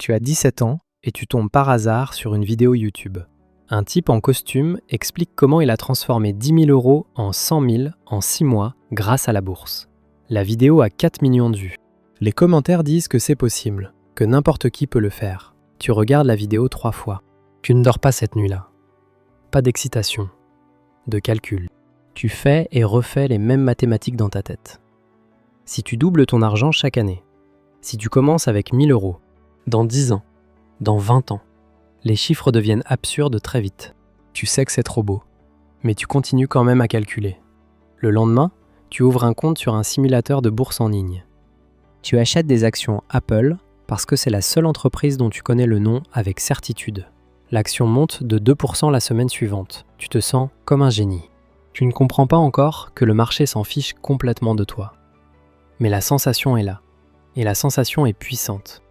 Tu as 17 ans et tu tombes par hasard sur une vidéo YouTube. Un type en costume explique comment il a transformé 10 000 € en 100 000 en 6 mois grâce à la bourse. La vidéo a 4 millions de vues. Les commentaires disent que c'est possible, que n'importe qui peut le faire. Tu regardes la vidéo 3 fois. Tu ne dors pas cette nuit-là. Pas d'excitation, de calcul. Tu fais et refais les mêmes mathématiques dans ta tête. Si tu doubles ton argent chaque année, si tu commences avec 1 000 €, dans 10 ans, dans 20 ans, les chiffres deviennent absurdes très vite. Tu sais que c'est trop beau, mais tu continues quand même à calculer. Le lendemain, tu ouvres un compte sur un simulateur de bourse en ligne. Tu achètes des actions Apple parce que c'est la seule entreprise dont tu connais le nom avec certitude. L'action monte de 2% la semaine suivante. Tu te sens comme un génie. Tu ne comprends pas encore que le marché s'en fiche complètement de toi. Mais la sensation est là. Et la sensation est puissante.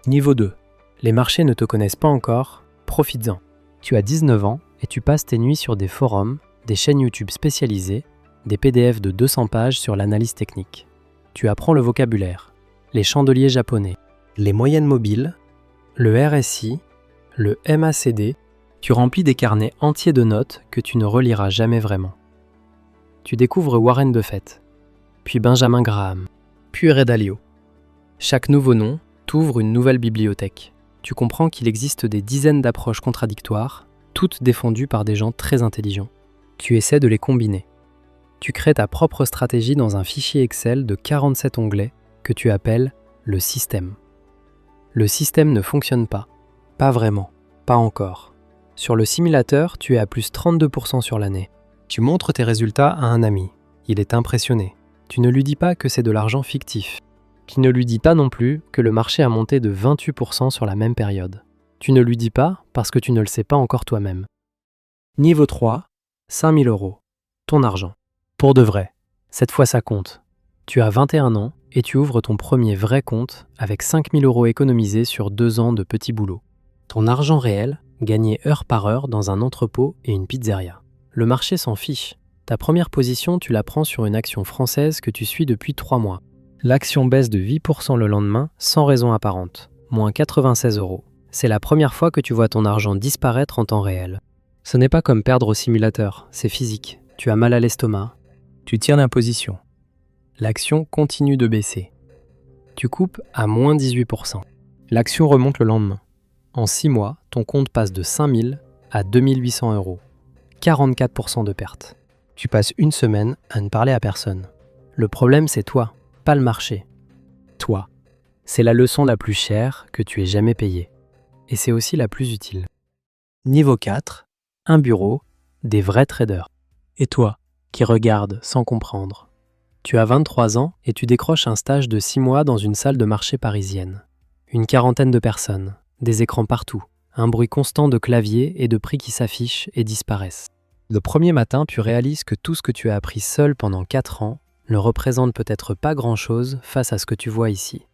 Niveau 2. Les marchés ne te connaissent pas encore, profites-en. Tu as 19 ans et tu passes tes nuits sur des forums, des chaînes YouTube spécialisées, des PDF de 200 pages sur l'analyse technique. Tu apprends le vocabulaire, les chandeliers japonais, les moyennes mobiles, le RSI, le MACD. Tu remplis des carnets entiers de notes que tu ne reliras jamais vraiment. Tu découvres Warren Buffett, puis Benjamin Graham, puis Ray Dalio. Chaque nouveau nom t'ouvre une nouvelle bibliothèque. Tu comprends qu'il existe des dizaines d'approches contradictoires, toutes défendues par des gens très intelligents. Tu essaies de les combiner. Tu crées ta propre stratégie dans un fichier Excel de 47 onglets que tu appelles le système. Le système ne fonctionne pas. Pas vraiment. Pas encore. Sur le simulateur, tu es à plus 32% sur l'année. Tu montres tes résultats à un ami. Il est impressionné. Tu ne lui dis pas que c'est de l'argent fictif. Tu ne lui dis pas non plus que le marché a monté de 28% sur la même période. Tu ne lui dis pas parce que tu ne le sais pas encore toi-même. Niveau 3, 5 000 €. Ton argent. Pour de vrai. Cette fois ça compte. Tu as 21 ans et tu ouvres ton premier vrai compte avec 5 000 € économisés sur 2 ans de petits boulots. Ton argent réel, gagné heure par heure dans un entrepôt et une pizzeria. Le marché s'en fiche. Ta première position, tu la prends sur une action française que tu suis depuis 3 mois. L'action baisse de 8% le lendemain, sans raison apparente. Moins 96 €. C'est la première fois que tu vois ton argent disparaître en temps réel. Ce n'est pas comme perdre au simulateur, c'est physique. Tu as mal à l'estomac. Tu tires d'imposition. L'action continue de baisser. Tu coupes à moins 18%. L'action remonte le lendemain. En 6 mois, ton compte passe de 5 000 à 2 800 €. 44% de perte. Tu passes une semaine à ne parler à personne. Le problème, c'est toi, pas le marché. Toi. C'est la leçon la plus chère que tu aies jamais payée. Et c'est aussi la plus utile. Niveau 4, un bureau, des vrais traders. Et toi, qui regardes sans comprendre. Tu as 23 ans et tu décroches un stage de 6 mois dans une salle de marché parisienne. Une quarantaine de personnes, des écrans partout, un bruit constant de claviers et de prix qui s'affichent et disparaissent. Le premier matin, tu réalises que tout ce que tu as appris seul pendant 4 ans ne représente peut-être pas grand-chose face à ce que tu vois ici.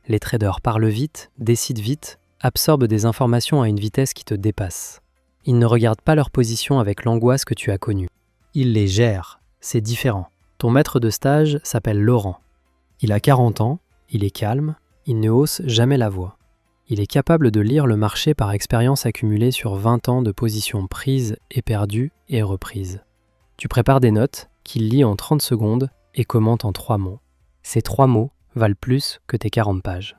Les traders parlent vite, décident vite, absorbent des informations à une vitesse qui te dépasse. Ils ne regardent pas leur position avec l'angoisse que tu as connue. Ils les gèrent, c'est différent. Ton maître de stage s'appelle Laurent. Il a 40 ans, il est calme, il ne hausse jamais la voix. Il est capable de lire le marché par expérience accumulée sur 20 ans de positions prises et perdues et reprises. Tu prépares des notes qu'il lit en 30 secondes et commente en 3 mots. Ces 3 mots valent plus que tes 40 pages.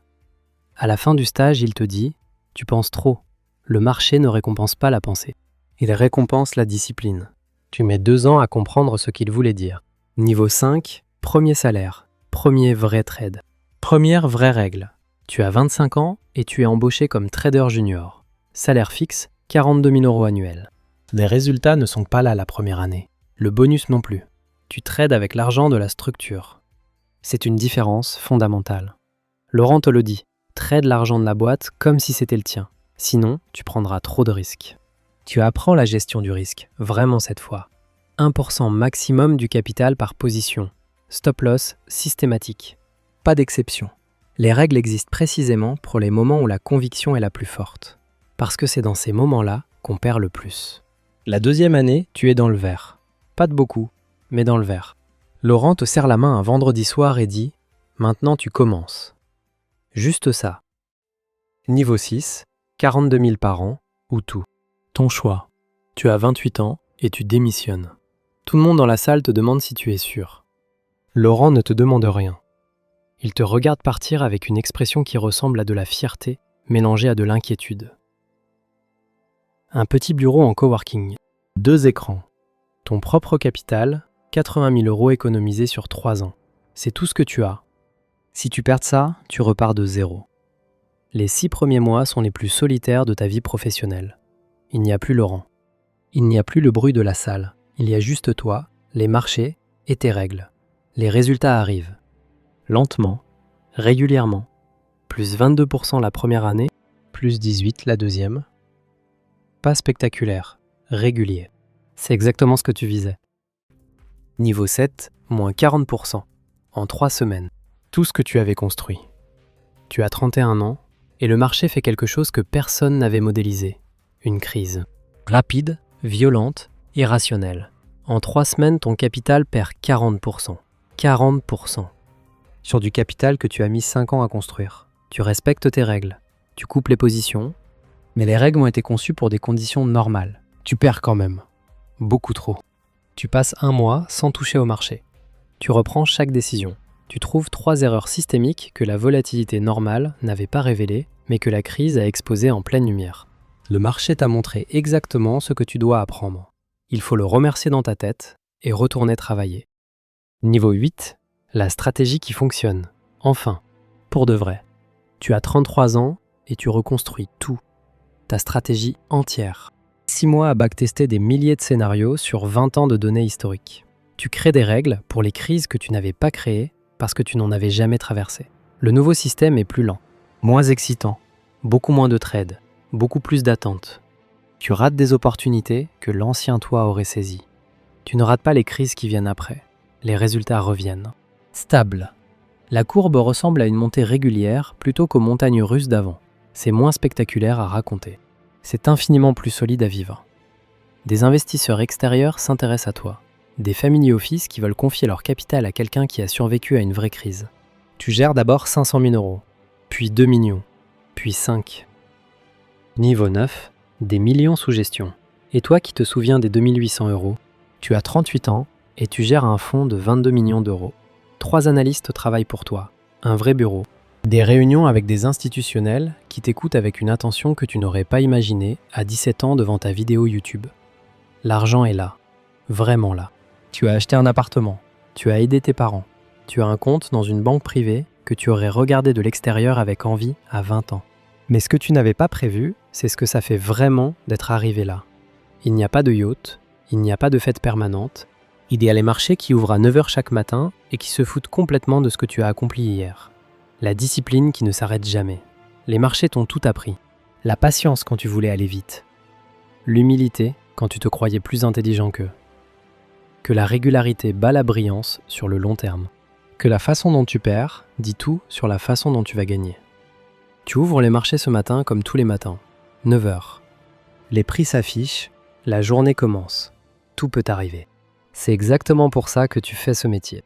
À la fin du stage, il te dit « Tu penses trop. Le marché ne récompense pas la pensée. Il récompense la discipline. » Tu mets 2 ans à comprendre ce qu'il voulait dire. Niveau 5, premier salaire, premier vrai trade. Première vraie règle. Tu as 25 ans et tu es embauché comme trader junior. Salaire fixe, 42 000 € annuels. Les résultats ne sont pas là la première année. Le bonus non plus. Tu trades avec l'argent de la structure. C'est une différence fondamentale. Laurent te le dit, trade l'argent de la boîte comme si c'était le tien. Sinon, tu prendras trop de risques. Tu apprends la gestion du risque, vraiment cette fois. 1% maximum du capital par position. Stop loss systématique. Pas d'exception. Les règles existent précisément pour les moments où la conviction est la plus forte. Parce que c'est dans ces moments-là qu'on perd le plus. La deuxième année, tu es dans le vert. Pas de beaucoup, mais dans le vert. Laurent te serre la main un vendredi soir et dit « Maintenant tu commences ». Juste ça. Niveau 6, 42 000 par an ou tout. Ton choix. Tu as 28 ans et tu démissionnes. Tout le monde dans la salle te demande si tu es sûr. Laurent ne te demande rien. Il te regarde partir avec une expression qui ressemble à de la fierté mélangée à de l'inquiétude. Un petit bureau en coworking. 2 écrans. Ton propre capital, 80 000 € économisés sur 3 ans. C'est tout ce que tu as. Si tu perds ça, tu repars de zéro. Les 6 premiers mois sont les plus solitaires de ta vie professionnelle. Il n'y a plus Laurent. Il n'y a plus le bruit de la salle. Il y a juste toi, les marchés et tes règles. Les résultats arrivent. Lentement, régulièrement. Plus 22% la première année, plus 18% la deuxième. Pas spectaculaire, régulier. C'est exactement ce que tu visais. Niveau 7, moins 40%. En 3 semaines. Tout ce que tu avais construit. Tu as 31 ans et le marché fait quelque chose que personne n'avait modélisé. Une crise. Rapide, violente, irrationnelle. En 3 semaines, ton capital perd 40%. 40%. Sur du capital que tu as mis 5 ans à construire. Tu respectes tes règles. Tu coupes les positions. Mais les règles ont été conçues pour des conditions normales. Tu perds quand même. Beaucoup trop. Tu passes 1 mois sans toucher au marché. Tu reprends chaque décision. Tu trouves 3 erreurs systémiques que la volatilité normale n'avait pas révélées, mais que la crise a exposées en pleine lumière. Le marché t'a montré exactement ce que tu dois apprendre. Il faut le remercier dans ta tête et retourner travailler. Niveau 8, la stratégie qui fonctionne. Enfin, pour de vrai. Tu as 33 ans et tu reconstruis tout. Ta stratégie entière. 6 mois à backtester des milliers de scénarios sur 20 ans de données historiques. Tu crées des règles pour les crises que tu n'avais pas créées parce que tu n'en avais jamais traversé. Le nouveau système est plus lent, moins excitant, beaucoup moins de trades, beaucoup plus d'attentes. Tu rates des opportunités que l'ancien toi aurait saisies. Tu ne rates pas les crises qui viennent après. Les résultats reviennent. Stable. La courbe ressemble à une montée régulière plutôt qu'aux montagnes russes d'avant. C'est moins spectaculaire à raconter. C'est infiniment plus solide à vivre. Des investisseurs extérieurs s'intéressent à toi. Des family office qui veulent confier leur capital à quelqu'un qui a survécu à une vraie crise. Tu gères d'abord 500 000 €, puis 2 millions, puis 5. Niveau 9, des millions sous gestion. Et toi qui te souviens des 2800 €, tu as 38 ans et tu gères un fonds de 22 millions d'euros. 3 analystes travaillent pour toi, un vrai bureau. Des réunions avec des institutionnels qui t'écoutent avec une attention que tu n'aurais pas imaginée à 17 ans devant ta vidéo YouTube. L'argent est là, vraiment là. Tu as acheté un appartement, tu as aidé tes parents, tu as un compte dans une banque privée que tu aurais regardé de l'extérieur avec envie à 20 ans. Mais ce que tu n'avais pas prévu, c'est ce que ça fait vraiment d'être arrivé là. Il n'y a pas de yacht, il n'y a pas de fête permanente. Il y a les marchés qui ouvrent à 9 h chaque matin et qui se foutent complètement de ce que tu as accompli hier. La discipline qui ne s'arrête jamais. Les marchés t'ont tout appris. La patience quand tu voulais aller vite. L'humilité quand tu te croyais plus intelligent qu'eux. Que la régularité bat la brillance sur le long terme. Que la façon dont tu perds dit tout sur la façon dont tu vas gagner. Tu ouvres les marchés ce matin comme tous les matins. 9 h. Les prix s'affichent, la journée commence. Tout peut arriver. C'est exactement pour ça que tu fais ce métier.